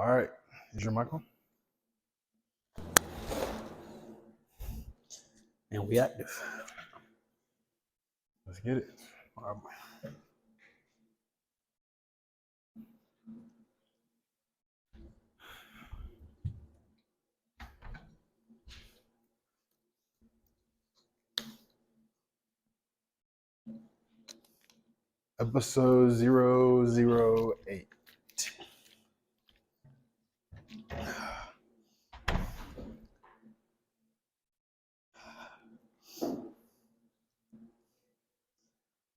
All right. Is your mic on? And we active. Let's get it. All right. Episode 008.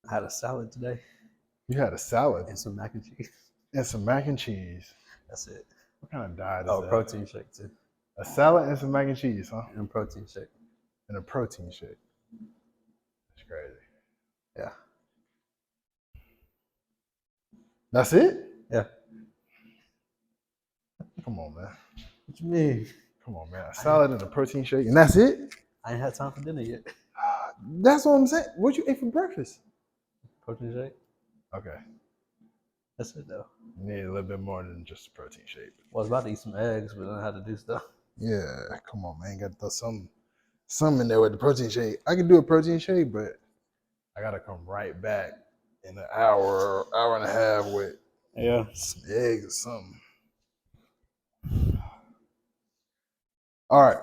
I had a salad today You had a salad and some mac and cheese. and some mac and cheese. That's it. What kind of diet is Oh, that? protein shake too. A salad and some mac and cheese, huh? And protein shake. And a protein shake. That's crazy. Yeah. That's it? Yeah. Come on, man. What you mean? Come on, man. A salad and a protein shake, and that's it? I ain't had time for dinner yet. That's what I'm saying. What you ate for breakfast? Protein shake? Okay. That's it though. You need a little bit more than just a protein shake. Well, I was about to eat some eggs, but then I had to do stuff. Yeah, come on, man. Got to throw some in there with the protein shake. I can do a protein shake, but I gotta come right back in an hour and a half with some eggs or something. All right.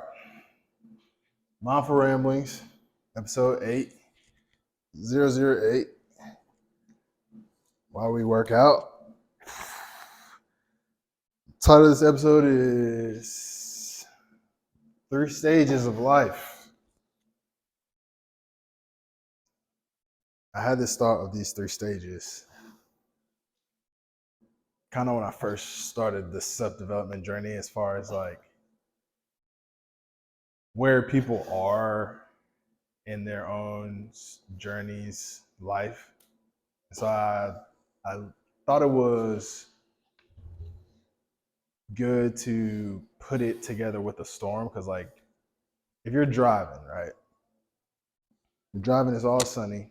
Mindful Ramblings, episode 008. While we work out. Title of this episode is 3 Stages of Life. I had this thought of these 3 stages kind of when I first started the self-development journey, as far as like where people are in their own journeys, life. So I thought it was good to put it together with a storm, because like if you're driving, right? You're driving, it's all sunny.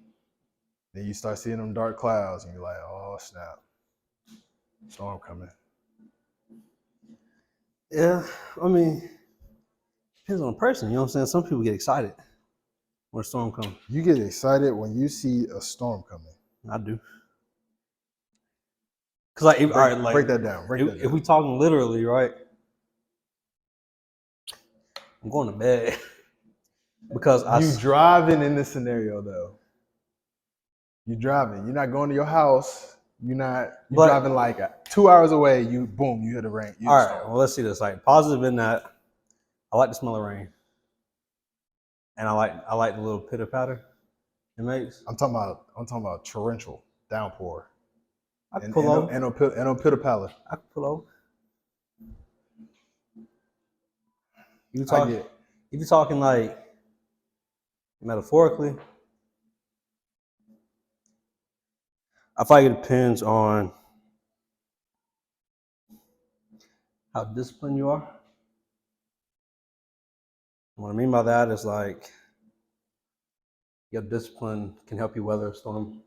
Then you start seeing them dark clouds and you're like, oh snap, storm coming. Yeah, I mean, depends on the person, you know what I'm saying? Some people get excited when a storm comes. You get excited when you see a storm coming. I do. Cause like, all right, like break that down. If we talking literally, right? I'm going to bed because you driving in this scenario though. You driving. You're not going to your house. You're driving like 2 hours away. You hit the rain. All right. Well, let's see this. Like positive in that, I like the smell of rain, and I like the little pitter patter it makes. I'm talking about torrential downpour. I can pull over. And no pitter patter. I can pull over. If you're talking like metaphorically, I feel like it depends on how disciplined you are. And what I mean by that is like your discipline can help you weather a storm.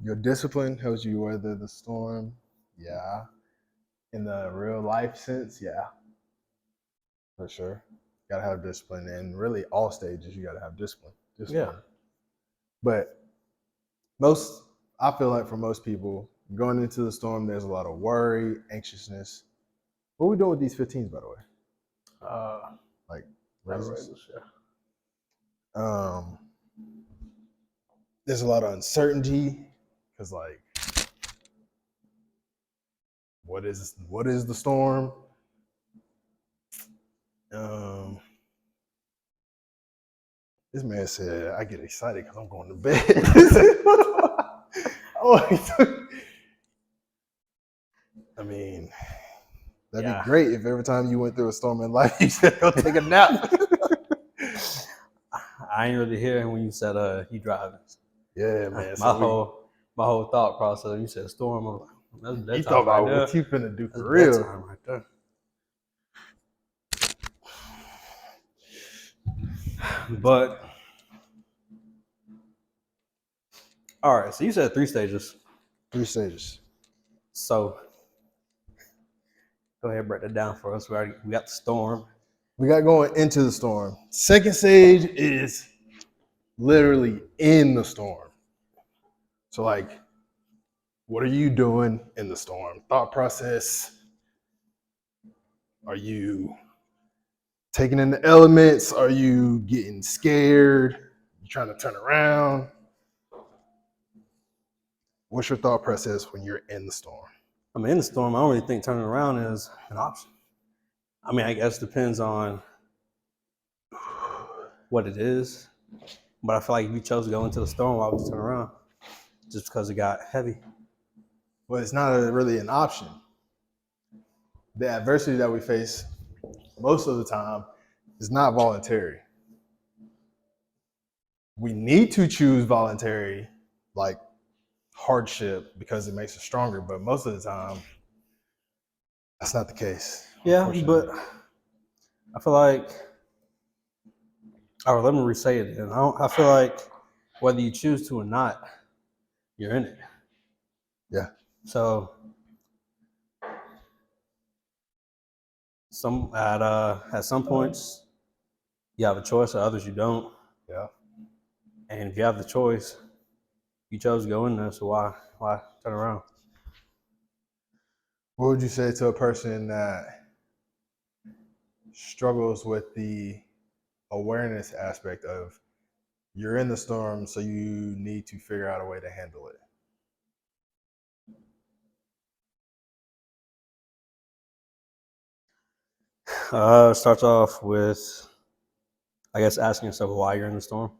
Your discipline helps you weather the storm. Yeah. In the real life sense, yeah. For sure. Gotta have discipline. And really all stages you gotta have discipline. Yeah. But I feel like for most people, going into the storm, there's a lot of worry, anxiousness. What are we doing with these 15s, by the way? Like raisins? Yeah. There's a lot of uncertainty, because like, what is the storm? This man said, I get excited because I'm going to bed. I mean, that'd be great if every time you went through a storm in life, you said, go take a nap. I ain't really hearing when you said you driving. Yeah, man. My whole thought process, you said storm, I'm like, that's you thought about what you finna do for real. That's time right there. But all right, so you said 3 stages. 3 stages. So Go ahead, break that down for us. We got the storm. We got going into the storm. Second stage is literally in the storm. So like, what are you doing in the storm? Thought process. Are you taking in the elements? Are you getting scared? You trying to turn around? What's your thought process when you're in the storm? I mean, in the storm, I don't really think turning around is an option. I mean, I guess it depends on what it is. But I feel like if you chose to go into the storm, why would you turn around? Just because it got heavy. Well, it's not really an option. The adversity that we face most of the time is not voluntary. We need to choose voluntary, like hardship, because it makes us stronger. But most of the time, that's not the case. Yeah, but I feel like, or let me re-say it. And I feel like whether you choose to or not, you're in it. Yeah. So at some points you have a choice, at others you don't. Yeah. And if you have the choice, you chose to go in there. So why turn around? What would you say to a person that struggles with the awareness aspect of you're in the storm, so you need to figure out a way to handle it? Starts off with, I guess, asking yourself why you're in the storm.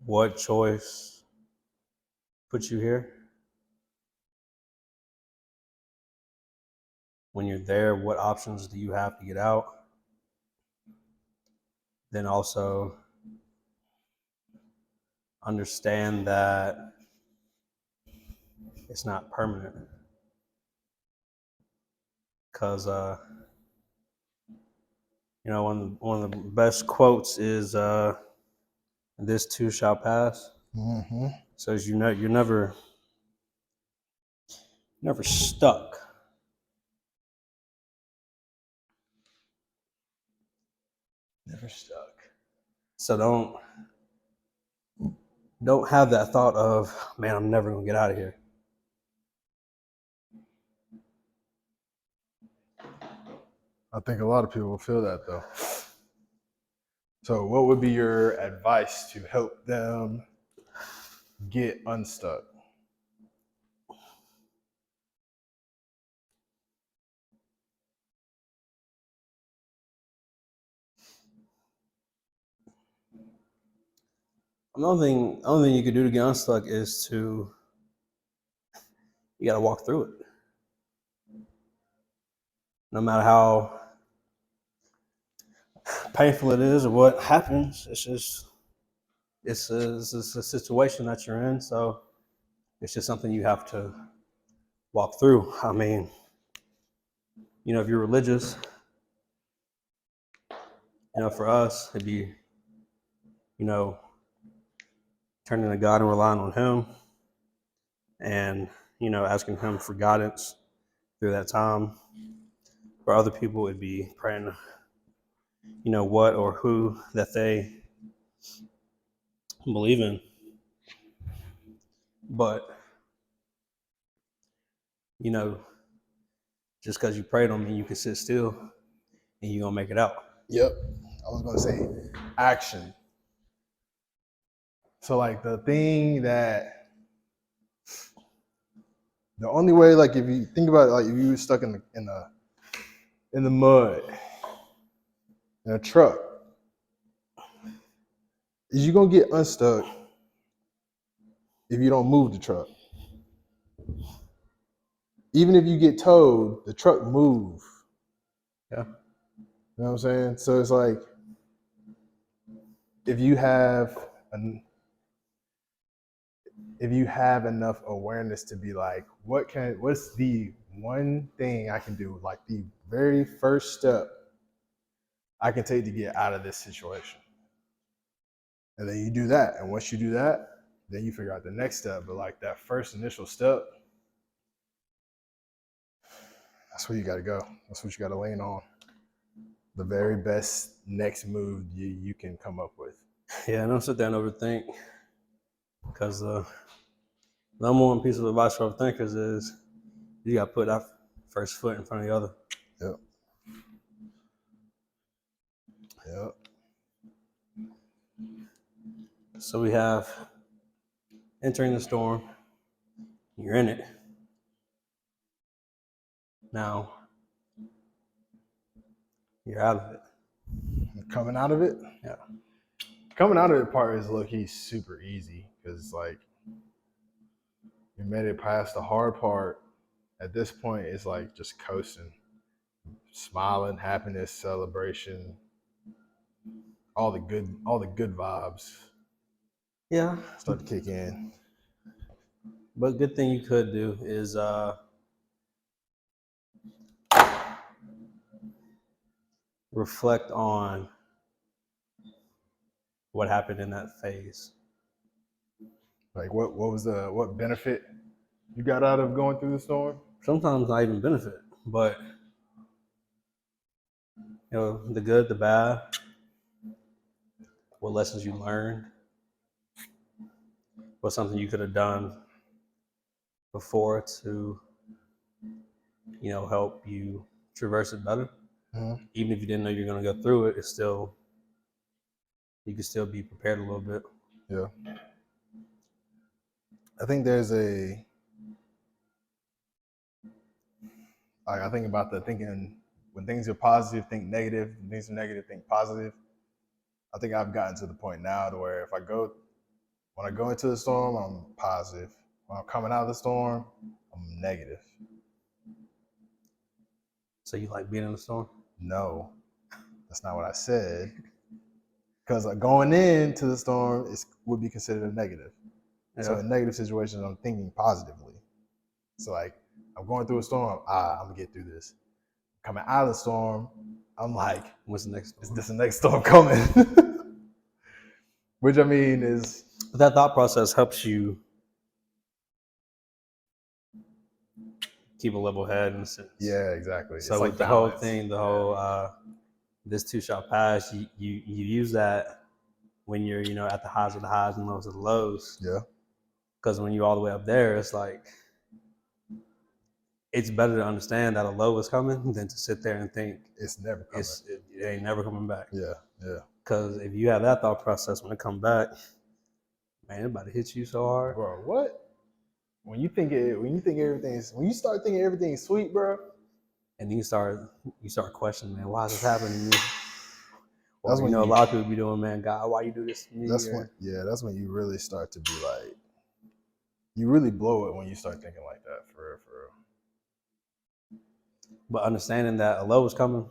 What choice puts you here? When you're there, what options do you have to get out? Then also understand that it's not permanent. Because one of the best quotes is "This too shall pass." Mm-hmm. So as you're never stuck. Never stuck. So don't have that thought of, man, I'm never gonna get out of here. I think a lot of people will feel that though. So, what would be your advice to help them get unstuck? The only thing you could do to get unstuck is you got to walk through it. No matter how painful it is or what happens, it's a situation that you're in. So it's just something you have to walk through. I mean, if you're religious, for us, it'd be, turning to God and relying on Him and, asking Him for guidance through that time. For other people, it'd be praying, what or who that they believe in. But, just because you pray don't mean you can sit still and you're going to make it out. Yep. I was going to say action. So, like, the only way, like, if you think about it, like, if you were stuck in the mud in a truck, is you gonna get unstuck if you don't move the truck. Even if you get towed, the truck move. Yeah. You know what I'm saying? So it's like, if you have enough awareness to be like, what's the one thing I can do, like the very first step I can take to get out of this situation. And then you do that. And once you do that, then you figure out the next step. But like that first initial step, That's where you got to go. That's what you got to lean on. The very best next move you can come up with. Yeah, don't sit there and overthink. Because the number one piece of advice for overthinkers is you got to put that first foot in front of the other. Yep. Yep. So we have entering the storm. You're in it. Now, you're out of it. Coming out of it? Yeah. Coming out of it part is low-key super easy because, like, you made it past the hard part. At this point, it's like just coasting, smiling, happiness, celebration, all the good vibes Yeah. start to kick in. But good thing you could do is reflect on what happened in that phase. Like, what benefit you got out of going through the storm? Sometimes not even benefit, but the good, the bad, what lessons you learned, what's something you could have done before to help you traverse it better. Mm-hmm. Even if you didn't know you're going to go through it, you can still be prepared a little bit. Yeah. I think there's I think about the thinking when things are positive, think negative. When things are negative, think positive. I think I've gotten to the point now to where when I go into the storm, I'm positive. When I'm coming out of the storm, I'm negative. So you like being in the storm? No, that's not what I said. Because going into the storm would be considered a negative. Yeah. So in negative situations, I'm thinking positively. So like, I'm going through a storm. I'm gonna get through this. Coming out of the storm, I'm like, what's the next storm? Is this the next storm coming? Which I mean is that thought process helps you keep a level head in a sense. Yeah, exactly. So with the whole thing, this too shall pass, you use that when you're at the highs of the highs and lows of the lows. Yeah. Because when you're all the way up there, it's like it's better to understand that a low is coming than to sit there and think it's never coming. It ain't never coming back. Yeah, yeah. Because if you have that thought process when it comes back, man, it about to hit you so hard. Bro, what? When you start thinking everything's sweet, bro, and then you start questioning, man, why is this happening to me? Or, a lot of people be doing, man, God, why you do this to me? That's when you really start to be like, you really blow it when you start thinking like that, for real. But understanding that a low is coming,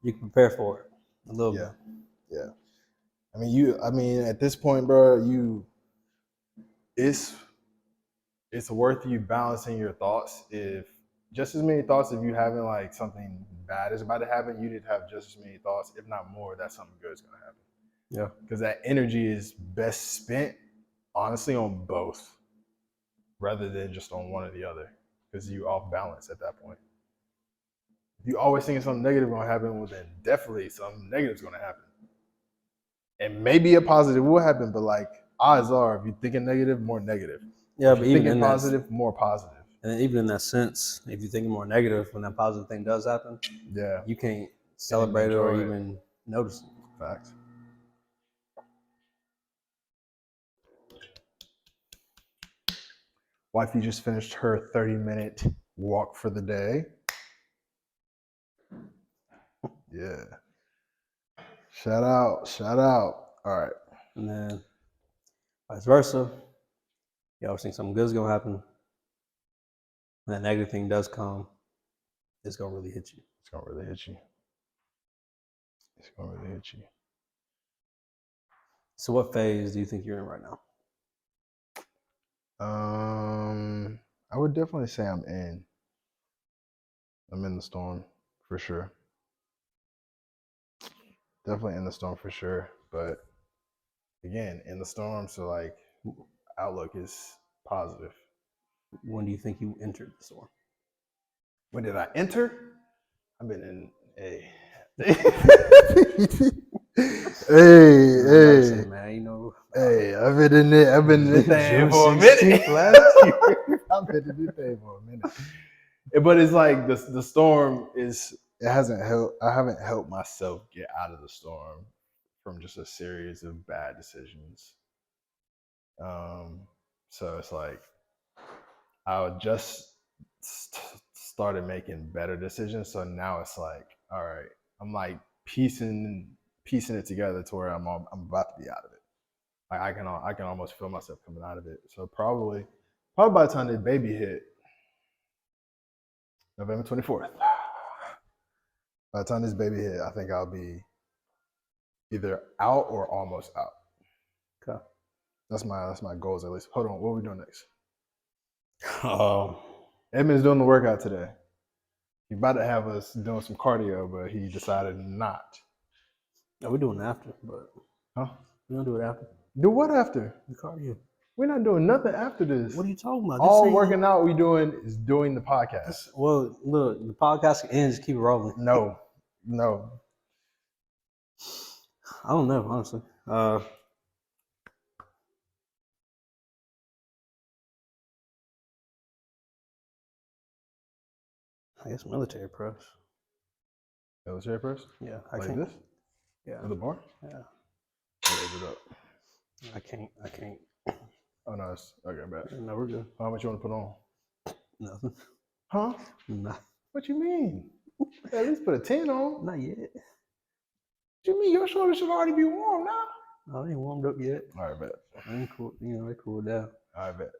you can prepare for it a little bit. Yeah. I mean, at this point, bro, it's worth you balancing your thoughts. If just as many thoughts, if you having like something bad is about to happen, you need to have just as many thoughts, if not more, that something good is going to happen. Yeah. Because that energy is best spent, honestly, on both rather than just on one or the other, because you off balance at that point. If you always thinking something negative going to happen, well, then definitely something negative is going to happen. And maybe a positive will happen, but like odds are, if you're thinking negative, more negative. Yeah, if but you're even thinking positive, more positive. And even in that sense, if you're thinking more negative, when that positive thing does happen, you can't celebrate it or even notice it. Facts. Wifey just finished her 30-minute walk for the day. Yeah. Shout out. All right. And then vice versa, you always think something good is going to happen. When that negative thing does come, it's going to really hit you. It's going to really hit you. So what phase do you think you're in right now? I would definitely say I'm in the storm for sure. Definitely in the storm for sure. But again, in the storm, so like outlook is positive. When do you think you entered the storm? When did I enter? I've been in a. Hey, man, you know. Hey, I've been in it. I've been in this thing June for a 16th minute. last year. I've been in this thing for a minute. But it's like the storm is. It hasn't helped. I haven't helped myself get out of the storm from just a series of bad decisions. So it's like I just started making better decisions. So now it's like, all right, I'm like piecing it together to where I'm about to be out of it. Like I can almost feel myself coming out of it. So probably by the time the baby hit November 24th, by the time this baby hit, I think I'll be either out or almost out. Okay. That's my goals at least. Hold on, what are we doing next? Oh, Edmund's doing the workout today. He's about to have us doing some cardio, but he decided not. no, we're doing it after, but Huh? we're gonna do it after Do what after? the cardio. We're not doing nothing after this. What are you talking about? All working out we doing is doing the podcast. Well, look, the podcast ends. Keep it rolling. No. I don't know, honestly. I guess military press. Military press? Yeah, Like this? Yeah. With the bar? Yeah. Raise it up. I can't. Oh no, it's okay, bad. No, we're good. How much you want to put on? Nothing. Huh? Nah. What you mean? At least put a 10 on. Not yet. What you mean? Your shoulders should already be warm now. I ain't warmed up yet. All right, bet. I ain't cool. You know, they cooled down. All right, bet.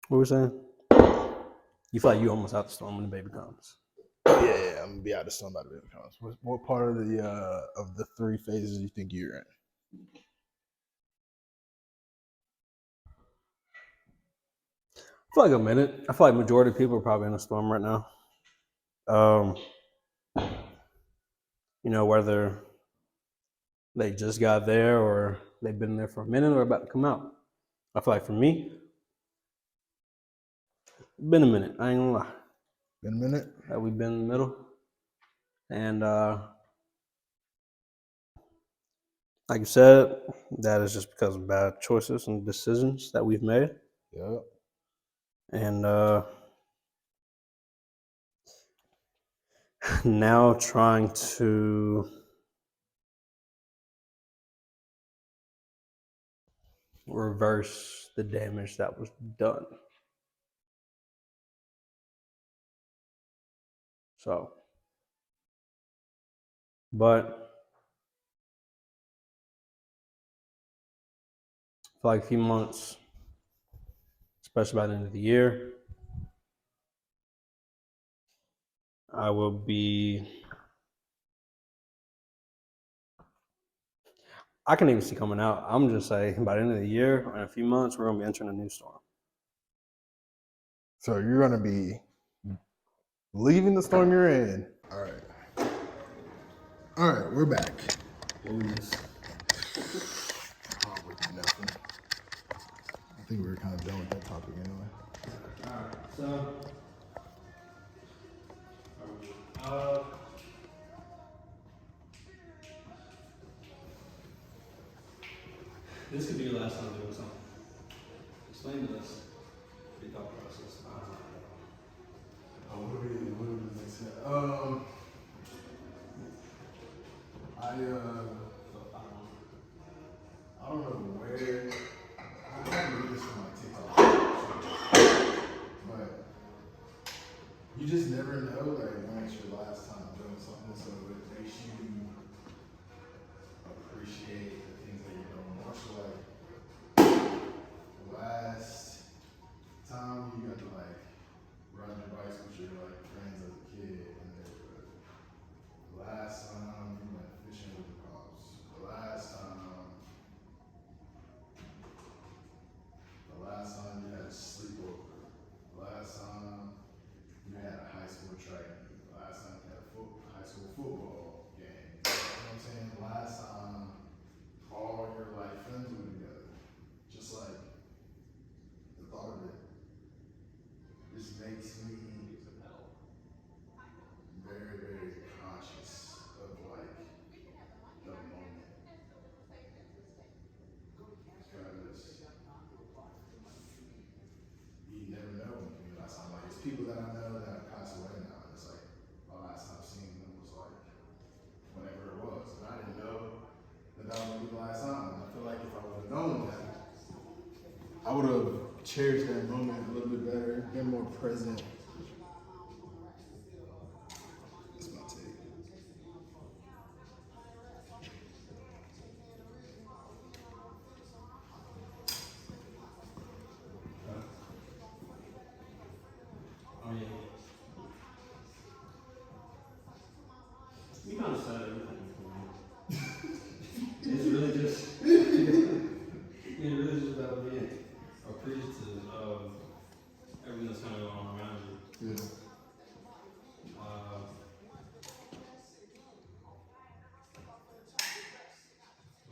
What were we saying? You feel like you almost out the storm when the baby comes. Yeah, I'm gonna be out of the storm by the baby comes. What part of the 3 phases do you think you're in? I feel like a minute. I feel like majority of people are probably in a storm right now. You know, whether they just got there or they've been there for a minute or about to come out. I feel like for me, been a minute. I ain't gonna lie. Been a minute? We've been in the middle. And like you said, that is just because of bad choices and decisions that we've made. Yep. And now trying to reverse the damage that was done. So, but for like a few months, especially by the end of the year, I will be. I can even see coming out. I'm just saying by the end of the year, or in a few months, we're gonna be entering a new storm. So you're gonna be leaving the storm you're in. All right, we're back. What was this? Oh, nothing. I think we were kind of done with that topic anyway. All right, so. This could be your last time doing something. Explain to us your thought process. What do we next? I don't know where. I probably read this from my TikTok, but you just never know, like, when it's your last time doing something, so it makes you appreciate the things that you're doing more. So, like, the last time you got to, like, ride your bikes with your, like, friends as a kid in the neighborhood. The last time you went fishing with the pops. The last time you had a sleepover. The last time you had a high school track meet. The last time you had a high school football game. last time. I feel like if I would have known that, I would have cherished that moment a little bit better, been more present. That's my take. Oh yeah. You kind of said everything for me. It's really just, it's really just about being appreciative of everything that's kind of going on around you. Yeah.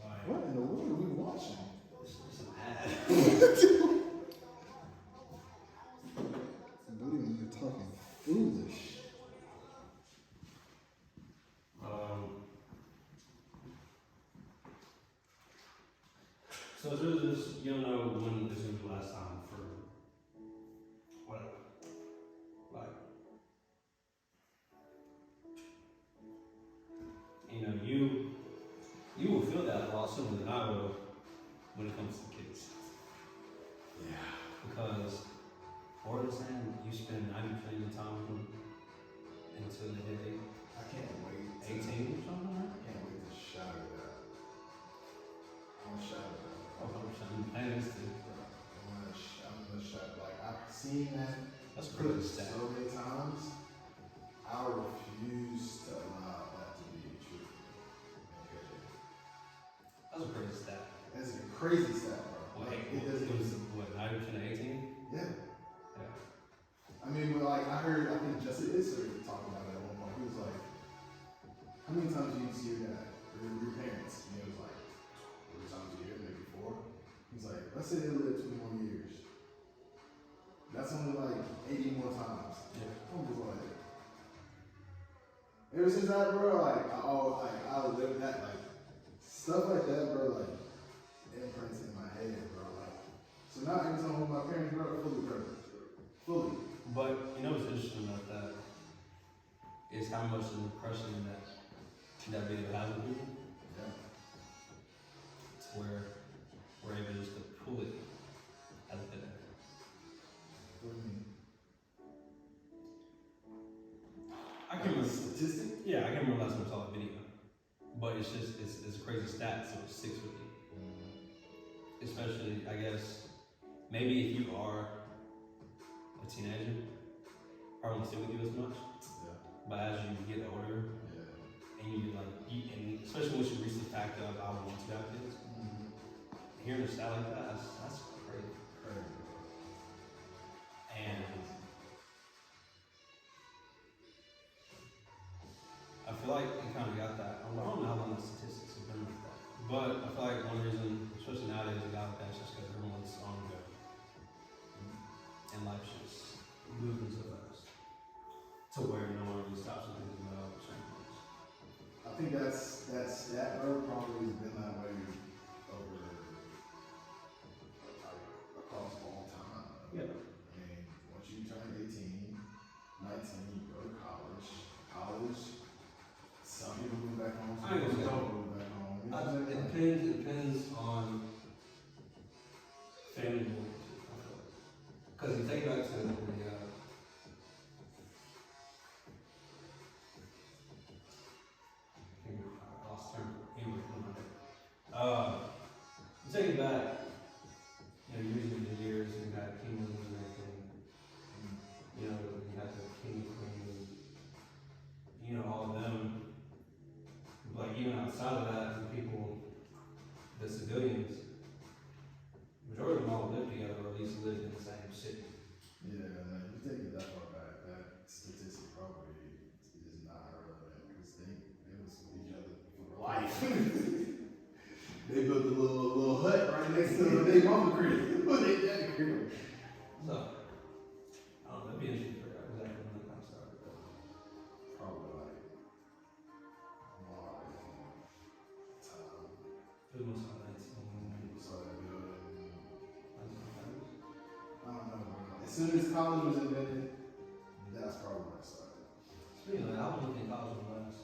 Like, What in the world are we watching? it's an ad. Believe me, you're talking foolish. So it's really just, you don't know when this is going to be the last time for whatever. Like, you know, you will feel that a lot sooner than I will when it comes to kids. Yeah. Because, or the same, you spend 90% of your time with them until they hit I can't wait. 18 or something, right? I can't wait to shatter that. I'm gonna shatter that. Oh, 100%. I understand. I'm gonna shatter. Like, I've seen that That's crazy stat. so many times. I refuse to allow that to be true. Okay. That's a crazy stat. That's a crazy stat, bro. What, Like, it was, what, 90% of 18? Yeah. Yeah. I mean, but like, I think Jesse Isser talking about it at one point. He was like, how many times do you see your dad or your parents? And he was like, 3 times a year, maybe 4. He's like, let's say they live 2 more years. That's only like 80 more times. Yeah. I was like, ever since that, bro, like, I lived that, like, stuff like that, bro, like, imprints in my head, bro, like, so now every time I'm with my parents, bro, fully present, fully. But you know what's interesting about that is how much of an impression that video has on people. Yeah. It's where we're able just to pull it out of thin air. What do you mean? I can remember Statistic? Yeah, I can remember last time I saw a video. But it's just it's a crazy stat, so it sticks with you. Especially, I guess, maybe if you are a teenager, probably won't stick with you as much. Yeah. But as you get older, Yeah. and and especially once you reach the fact of I want to have kids, hearing a stat like that, that's crazy. Crazy. And I feel like you kind of got that. I don't know how long the statistics have been like that, but I feel like one reason, especially nowadays, it got like that is just because everyone's on the go, and life's just moving so fast to where no one really stops and thinks about certain things. I think that bro probably has been that way over like across all time. Yeah. I mean, once you turn 18, 19, you go to college. Some people move back home, some I ain't people gonna say don't move back home. You know what I'm It saying? depends on family movement, because you take back to the I lost term. Anyway, you take it back. You know, usually the years you had kingdoms and everything. You know, you had the king, queen, you know, all of them. But even outside of that, the people, the civilians, majority of them all lived together, or at least lived in the same city. Yeah, man, if you take it that far back, that statistic probably is not relevant because they was with each other for life. They built a little hut right next to their mama crib. They daddy crib. So, I don't know, that'd be interesting to figure out exactly when that kind of started. Probably like modern time. It was must have been People started building. 1900s. I don't know, bro. As soon as college was invented, that's probably when it started. Speaking of that, how long do you think college will last?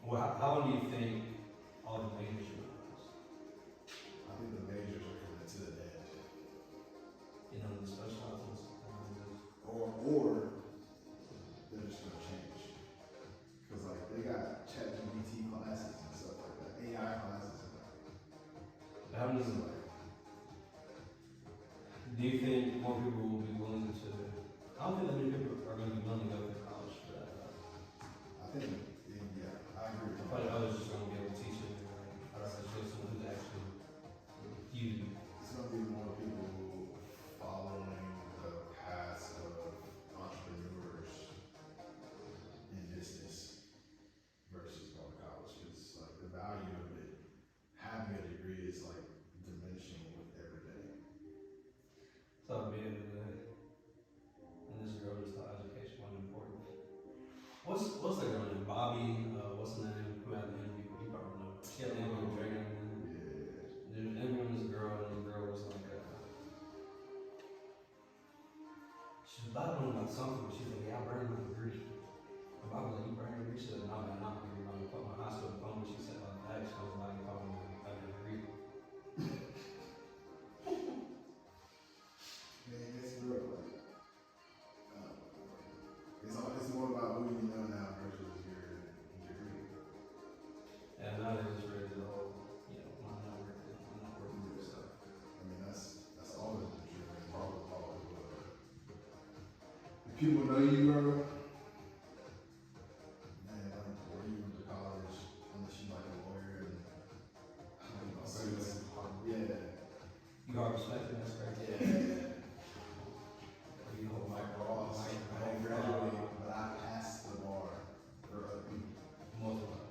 Well, how long do you think all the major Do you think more people will be willing to? I don't think that many people are going to be willing to go to college for that. I think, yeah, I agree with But that. others just going to be able to teach it. I'd rather just someone who's actually using it. It's going to be more people following the paths of entrepreneurs in business versus going to college. Because like the value of it, having a degree is like diminishing with every day. So at the end of the day, and this girl just thought education wasn't important. What's that girl name? Bobby, what's the name? Who had the interview? You probably know. She had the interview with Drake. They were interviewing this girl, and the girl was like, she was battling about something, but she was like, yeah, I burned my degree. And Bobby was like, you burned your degree? She said, no, man, not my degree. I'm going to put my hospital diploma. She said, like, that explains why you call me a degree. Man, it's real. Like, it's more about who you know now versus your degree. And now they just ready to the whole, I'm not working for stuff. I mean, that's always been true. And probably always will. If people know you, bro, man, like, where you went to college, unless you like a lawyer and yeah. You are respected, that's great. Yeah. You know, My boss, I didn't graduate, but I passed the bar for other people. multiple times.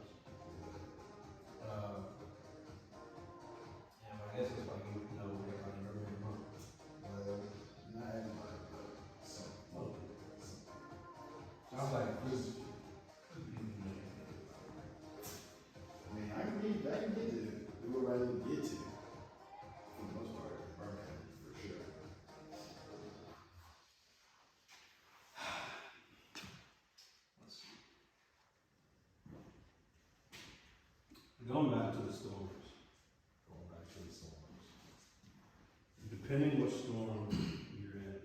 Yeah, but I guess it's like you know everybody remember your mom. Well, not everybody, but some. Well, Some. I was like, this. I mean, I can get to do what I need to get to. For the most part, Birmingham, for sure. Let's see. Going back to the storms. Going back to the storms. Depending what storm you're in,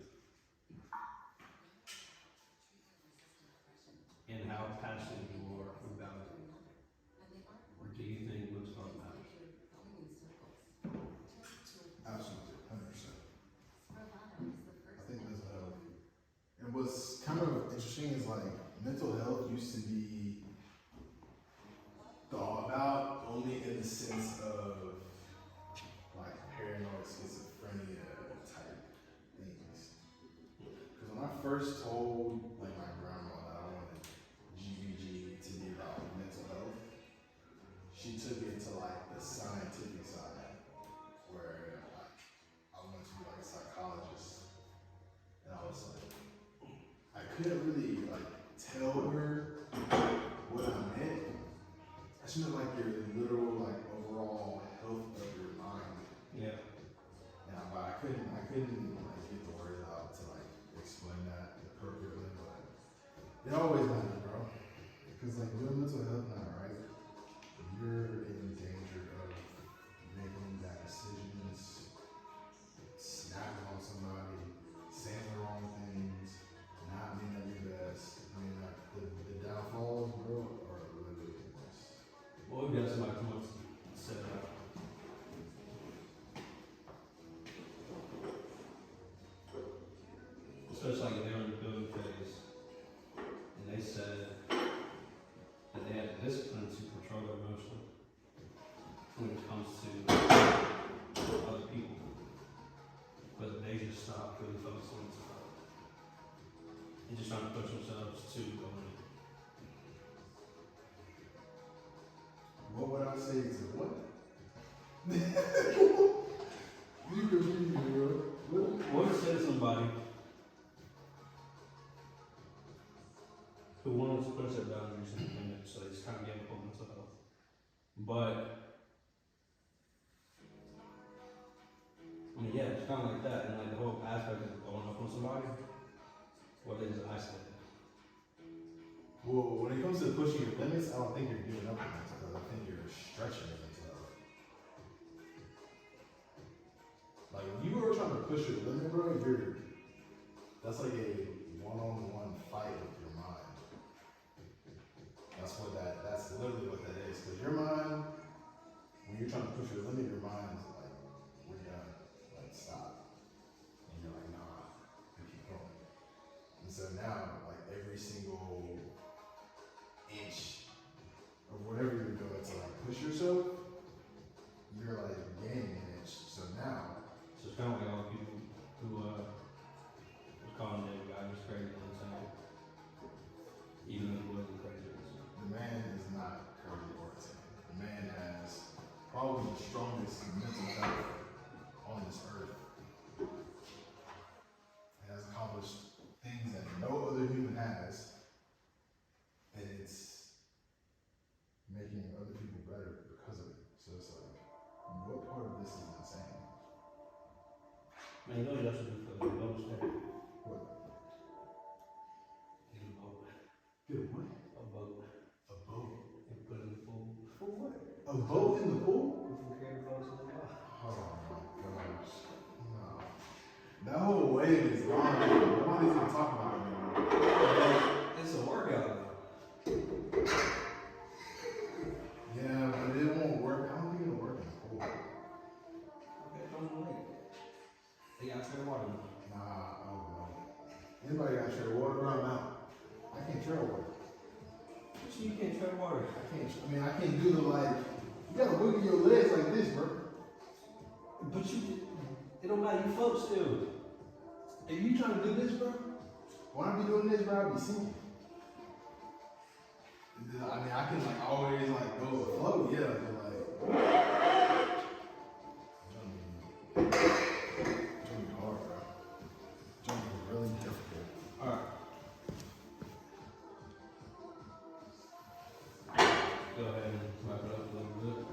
and how passionate you are about it, do you think mental health matters? Absolutely, 100%. I think mental health. And what's kind of interesting is like mental health used to be thought about only in the sense of like paranoid schizophrenia type things. Because when I first told like my grandma that I wanted GBG to be about mental health, she took it to like the scientific side, where like I wanted to be like a psychologist, and I was like, I couldn't really like tell her what I meant. I just meant like your literal like overall health of your mind. Yeah. Yeah, but I couldn't like get the words out to like explain that appropriately, but it always matters, bro. Because like your mental health not right, you're in danger of making bad decisions, snapping on somebody, saying the wrong things, not being at your best. I mean, like the downfalls, bro, are literally the worst. Well, we've got somebody come up to set it up. So it's like they were in the building phase, and they said that they had discipline to control their emotion when it comes to other people, but they just stopped really focusing on themselves and just trying to push themselves to go in. What would I say to what? You confused me, bro. What would you say to somebody who wanted to push their boundaries and limits, so they just kind of gave up on mental health, but I mean, yeah, it's kind of like that, and like the whole aspect of going up on somebody, or they just isolated. Well, when it comes to pushing your limits, I don't think you're giving up on mental health. I think you're stretching your mental health. Like if you were trying to push your limit, bro, that's like a one-on-one fight with your mind. That's literally what that is. Because your mind, when you're trying to push your limit, your mind is like stop. And you're like, nah, you keep going. And so now, like every single inch of whatever you're doing to like push yourself, you're like gaining an inch. So now, So it's kind of like all the people who was calling David God just crazy and insane, even though he wasn't crazy. the man is not crazy or insane. The man has probably the strongest mental health on this earth. He has accomplished things that no other human has, and it's making other people better because of it. So it's like, what part of this is insane? Man, you know what you should do for the bonus day? What? Get a boat. Get a what? A boat. A boat. And put it in the pool. For what? A boat in the pool? Put some carry boats in the water. Oh my gosh. No. That whole wave is gone. Nobody's gonna talk about it anymore. It's a workout. Yeah, but it won't work. I don't think it'll work in the pool. Okay, come on, lake. They got to tread water. Nah, I don't know. Anybody got to tread water? Bro, I'm out. I can't tread water. You can't tread water. I can't do the like, you gotta wiggle your legs like this, bro. But it don't matter, you float still. If you trying to do this, bro, When I be doing this, bro, I be sinking. I can like always like go with the flow, yeah, but like, jumping hard, bro. Jumping is really difficult. alright. Go ahead and wrap it up a little bit.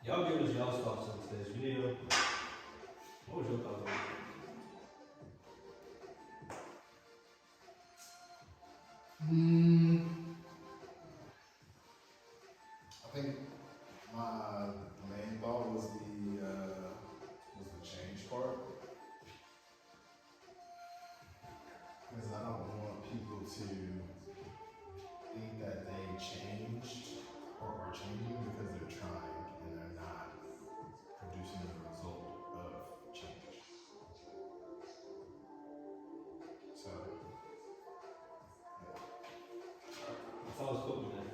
Y'all give us y'all's thoughts on today's video. What was your thoughts on it? I think my main thought was the change part, because I don't want people to think that they changed or are changing because they're trying and they're not producing the result of change. So, That's all it's cool today.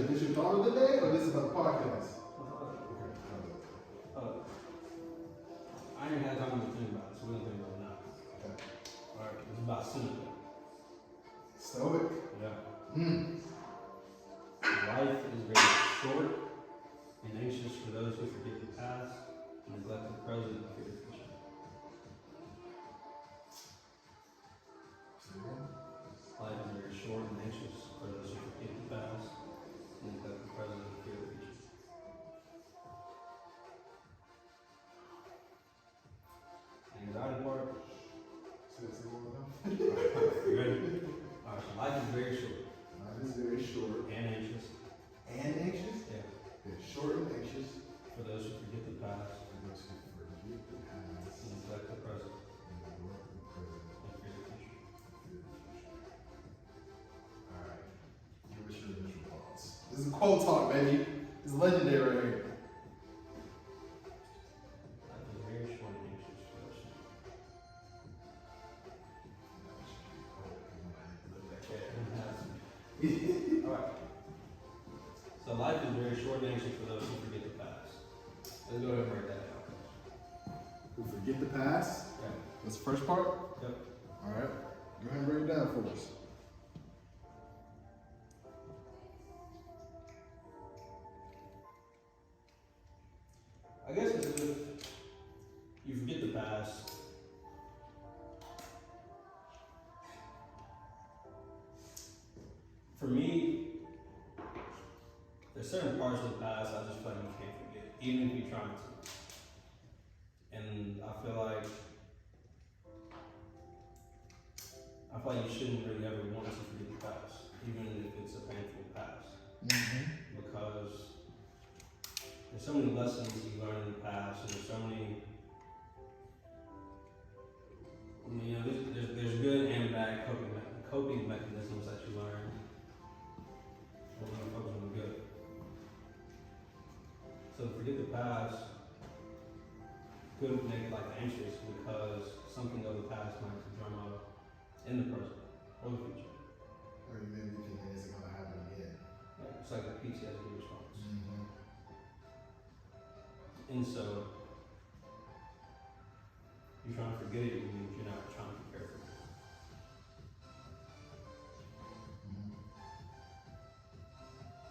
this your thought of the day, or this is a podcast? I ain't had time to think about it, so we don't think about it now. Okay. Alright, it's about Seneca. Stoic. Yeah. Life is very short and anxious for those who forget the past, neglect the present, and fear the future. Life is very short and anxious for those who forget the past, neglect the present, and fear the future. Anxiety part. You ready? Alright, so life is very short. Life is very short and anxious. and anxious. Yeah. It's short and anxious. For those who forget the past, For those who forget the past neglect the present, and neglect the present and fear the future. and fear the future. All right, give us your initial thoughts. This is quote talk, baby. It's legendary right here. Life is very short and anxious for those who Alright. So life is very short and anxious for those who forget the past. Let's go ahead and write that down. Who forget the past? Okay. That's the first part? Yep. All right. Go ahead and break it down for us. I guess it's if you forget the past. For me, there's certain parts of the past I just feel like you can't forget, even if you're trying to. And I feel like you shouldn't really ever want to forget the past, even if it's a painful past. Because there's so many lessons you learn in the past, and there's so many, there's good and bad coping mechanisms that you learn. We're going to focus on the good. So forget the past could make life anxious because something of the past might drum up in the present or the future. Or you may be thinking, is it gonna happen again? Yeah, it's like a PTSD response. Mm-hmm. And so you're trying to forget it means you're not trying to prepare for it. Mm-hmm.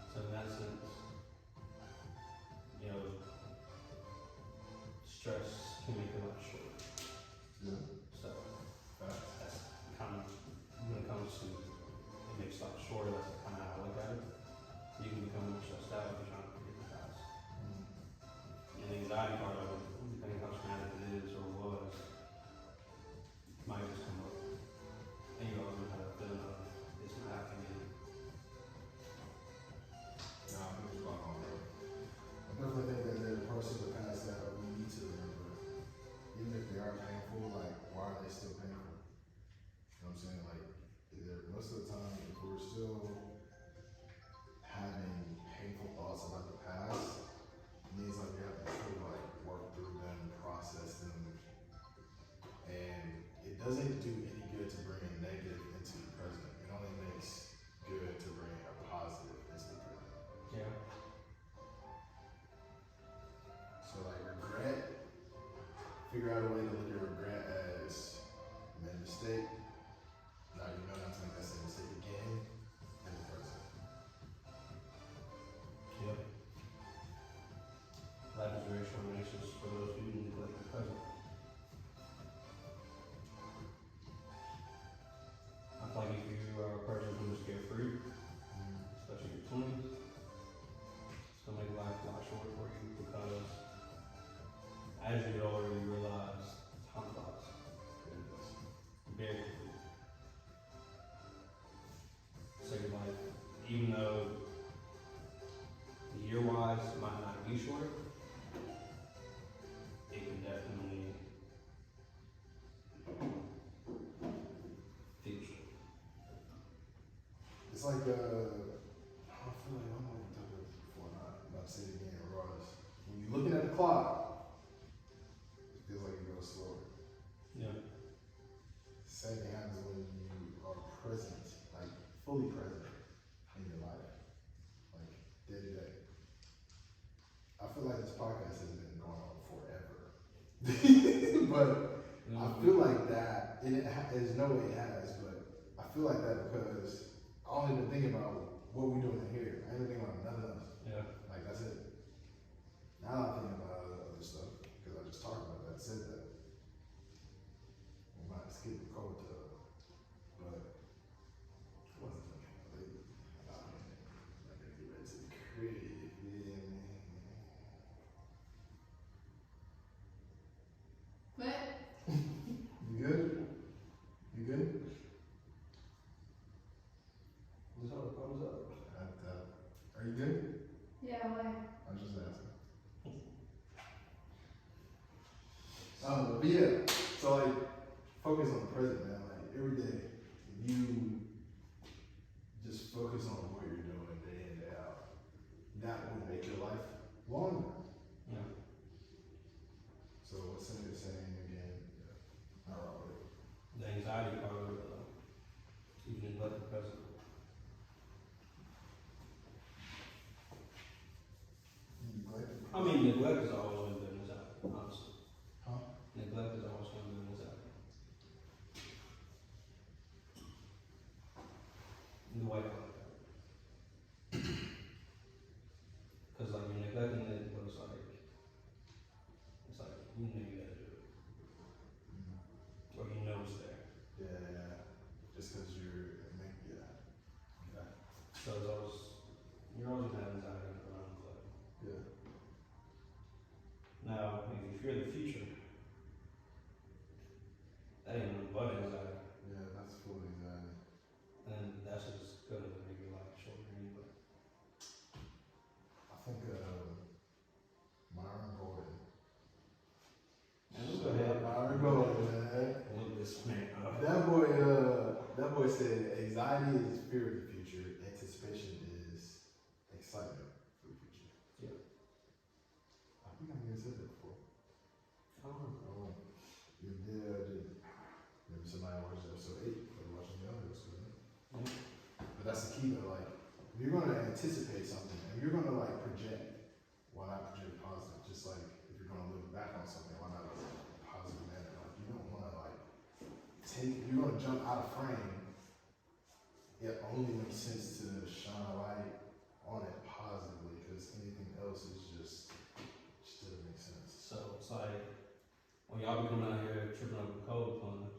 So in that sense, you know, stress can make your life short. Yeah. So Facts. that's kind of when it comes to it makes life shorter. That's kind of how I look at it. You can become more stressed out if you're trying to forget the past. Mm-hmm. And the anxiety part of it, depending how traumatic it is or was, might just come up. And you always have that feeling of it's not happening again. Nah, I think it's spot on, bro. I definitely think that there are parts of the past that we need to remember. Even if they are painful, like, why are they still painful? You know what I'm saying? Like, most of the time, if we're still having painful thoughts about the past, it means like we have to truly like work through them, process them, and it doesn't do any good to bring a negative into the present. It only makes good to bring a positive into the present. Yeah. So like regret, figure out a way to look at regret as you made a mistake. Now you know not to make that same mistake again in the present. Yep. Life is very short and anxious for those who neglect the present. I feel like if you are a person who is carefree, especially your 20s, it's gonna make life a lot shorter for you because as you get older, you realize time flies very quickly. So your life, even though year-wise it might not be short, it can definitely feel short. It's like I feel like I don't know if we talked about this before or not. I'm about to say it again regardless. When you're looking at the clock, it feels like it goes slower. Yeah. Same thing happens when you are present, like fully present in your life, like day to day. I feel like this podcast has been going on forever, but I feel like that, and there's no way it has, but I feel like that because I don't even think about what we're doing here. I ain't even think about nothing else. Yeah. Like that's it. Now I'm thinking about other stuff because I just talked about that, said that. We might skip the code to, but what's the like, I'm gonna get ready to create. What? You good? You good? Just hold the thumbs up. Are you good? Yeah, why? I'm just asking. But yeah, so like focus on the present, man. Like every day, if you just focus on what you're doing day in, day out, that will make your life longer. Yeah. So what's the saying again? Yeah. Not Robert. The anxiety part of it, you neglect the present. I mean, neglect is always going to be anxiety, honestly. Huh? Neglect is always going to be anxiety. The way I look at it. Because like you're neglecting it, but it's like you know you gotta do it, or you know it's there. Yeah. Just because you're, yeah. Okay. So it's always you're always gonna have anxiety around neglect. Yeah. Now, if you fear the future, that ain't nothing but anxiety, Yeah, that's full anxiety. and that's just gonna make your life shorter anyway. I think Myron Gordon. And let's go ahead. Myron Gordon, man. Look this man up. That boy said anxiety is fear of the future, anticipation is excitement. if you're gonna anticipate something, and you're gonna like project, why not project positive? Just like if you're gonna look back on something, why not look in a positive manner? Like you don't wanna like take, if you're gonna jump out of frame, it only makes sense to shine a light on it positively, because anything else is just doesn't make sense. So it's like when y'all be coming out here tripping over cold plunge,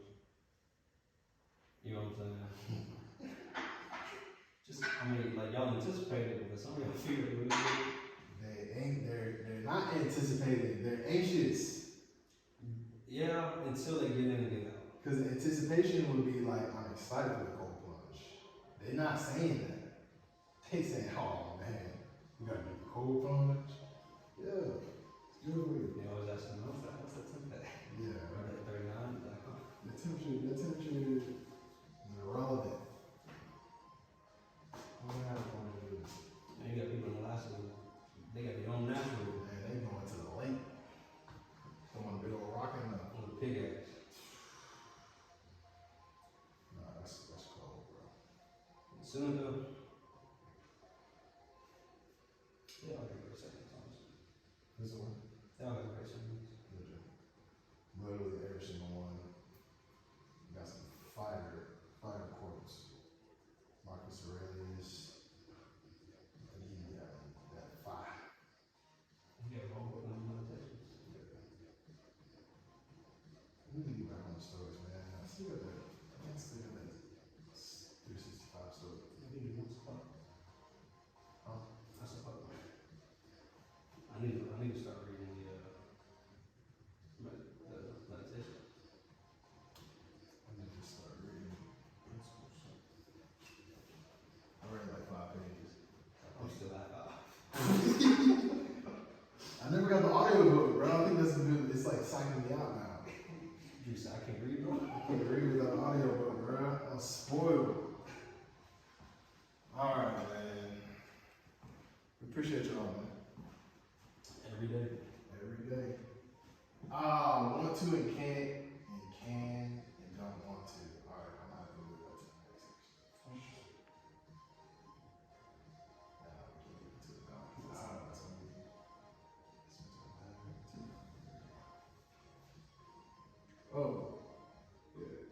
you know what I'm saying? Just, I mean, like y'all anticipated it, but some of y'all figured it was. They're not anticipating, they're anxious. Yeah, until they get in and get out. Because the anticipation would be like, I'm excited for the cold plunge. They're not saying that. They saying, oh man, we gotta do the cold plunge. Yeah, it's good for you. They always ask them, what's that temperature? Yeah. Right at 39, like, huh? The temperature is irrelevant. All we have to do is, And you got people in Alaska, they got their own natural man, they going to the lake. Throwing a big old rock in the. on the pig ass. Nah, that's cold, bro. Soon though, they all got great seconds, honestly. This one? They all got great seconds. Literally every single one. Got some fire quotes. Marcus Aurelius. Yeah, that fire. You got a whole book on meditations. We need to get back on the stories, man. I still got that. I still got that 365 story. Maybe you want to start. Huh? That's a fuck. I need to start reading the meditation. I need to start reading. I read like 5 pages. I'm still at I never got the audio book, bro. I think that's a good, it's like psyching me out now. you said I can't read, bro. I can't read without the audio book, bro. I'm spoiled. Alright, man. We appreciate y'all, man. Every day. Every day. Want to and can't, and can and don't want to. Alright, I'm not gonna move that to the next section. Oh, yeah.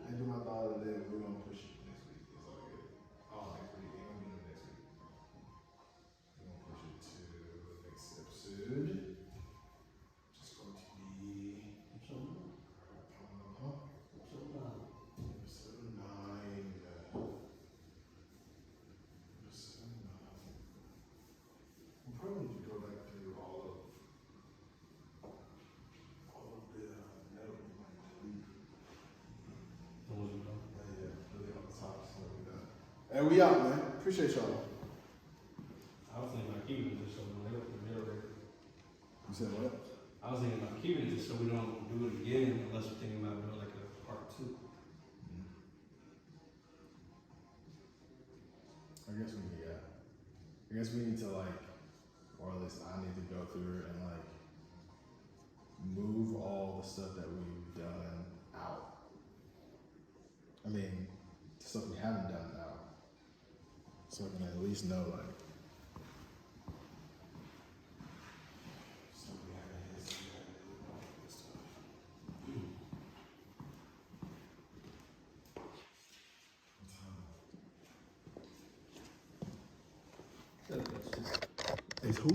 I do my thought today. We're gonna push it next week. It's all good. Oh, next week. Ain't gonna be no next week. We're gonna push it to the next episode. Just going to be episode 9. Episode 9. We'll probably need to go back through all of the note we might delete. Yeah, really on the top, so we done. And we out, man. Appreciate y'all. I was thinking about keeping it just so we don't do it. You said what? I was thinking about keeping it just so we don't do it again unless we're thinking about doing like a part 2. I guess we need to like, or at least I need to go through and like move all the stuff that we've done out. I mean, the stuff we haven't done out. So I can at least know like stuff we haven't hit, stuff we haven't hit, all that good stuff. What time? That's It's who?